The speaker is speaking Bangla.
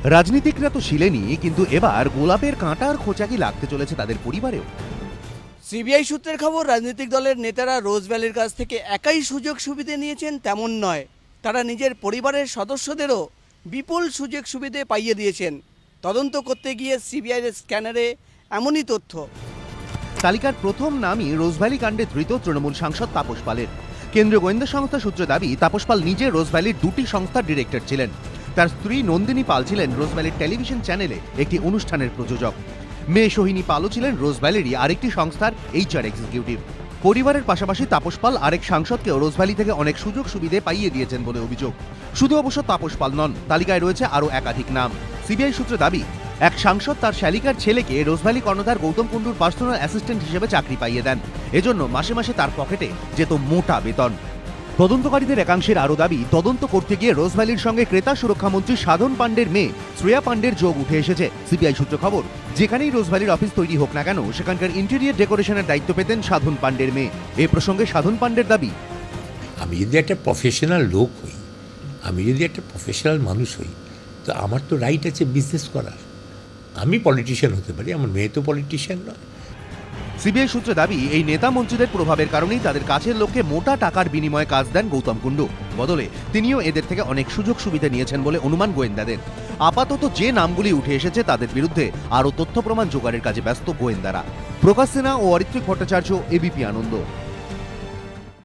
রাজনীতিকরা তো ছিলেনই, কিন্তু এবার গোলাপের কাঁটার খোঁচা কি লাগতে চলেছে তাদের পরিবারেও? সিবিআই সূত্রের খবর, রাজনৈতিক দলের নেতারা রোজ ভ্যালির কাছ থেকে একাই সুযোগ সুবিধে নিয়েছেন তেমন নয়, তারা নিজের পরিবারের সদস্যদেরও বিপুল সুযোগ সুবিধে পাইয়ে দিয়েছেন। তদন্ত করতে গিয়ে সিবিআইয়ের স্ক্যানারে এমনই তথ্য। তালিকার প্রথম নামই রোজভ্যালি কাণ্ডে ধৃত তৃণমূল সাংসদ তাপস পালের। কেন্দ্রীয় গোয়েন্দা সংস্থা সূত্রে দাবি, তাপস পাল নিজে রোজভ্যালির দুটি সংস্থার ডিরেক্টর ছিলেন। তার স্ত্রী নন্দিনী পাল ছিলেন রোজভ্যালির টেলিভিশন চ্যানেলে একটি অনুষ্ঠানের প্রযোজক। মেয়ে সোহিনী পালও ছিলেন রোজভ্যালিরই আরেকটি সংস্থার এইচআর এক্সিকিউটিভ। পরিবারের পাশাপাশি তাপস পাল আরেক সাংসদকেও রোজভ্যালি থেকে অনেক সুযোগ সুবিধে পাইয়ে দিয়েছেন বলে অভিযোগ। শুধু অবশ্য তাপস পাল নন, তালিকায় রয়েছে আরও একাধিক নাম। সিবিআই সূত্রে দাবি, এক সাংসদ তার শ্যালিকার ছেলেকে রোজভ্যালি কর্ণধার গৌতম কুণ্ডুর পার্সোনাল অ্যাসিস্ট্যান্ট হিসেবে চাকরি পাইয়ে দেন। এজন্য মাসে মাসে তার পকেটে যেত মোটা বেতন। তদন্তকারীদের একাংশের আরও দাবি, তদন্ত করতে গিয়ে রোজভ্যালির সঙ্গে ক্রেতা সুরক্ষামন্ত্রী সাধন পাণ্ডের মেয়ে শ্রেয়া পাণ্ডের যোগ উঠে এসেছে। সিবিআই সূত্র খবর, যেখানেই রোজভ্যালির অফিস তৈরি হোক না কেন, সেখানকার ইন্টেরিয়র ডেকোরেশনের দায়িত্ব পেতেন সাধন পাণ্ডের মেয়ে। এ প্রসঙ্গে সাধন পাণ্ডের দাবি, আমি যদি একটা প্রফেশনাল লোক হই, আমি যদি একটা প্রফেশনাল মানুষ হই, তো আমার তো রাইট আছে বিজনেস করার। আমি পলিটিশিয়ান হতে পারি, আমার মেয়ে তো পলিটিশিয়ান নয়। সিবিআই সূত্রে দাবি, এই নেতা মন্ত্রীদের প্রভাবের কারণেই তাদের কাছের লোককে মোটা টাকার বিনিময়ে কাজ দেন গৌতম কুণ্ডু। বদলে তিনিও এদের থেকে অনেক সুযোগ সুবিধা নিয়েছেন বলে অনুমান গোয়েন্দাদের। আপাতত যে নামগুলি উঠে এসেছে তাদের বিরুদ্ধে আরও তথ্য প্রমাণ জোগাড়ের কাজে ব্যস্ত গোয়েন্দারা। প্রকাশ সিনহা ও অরিত্রিক ভট্টাচার্য, এবিপি আনন্দ।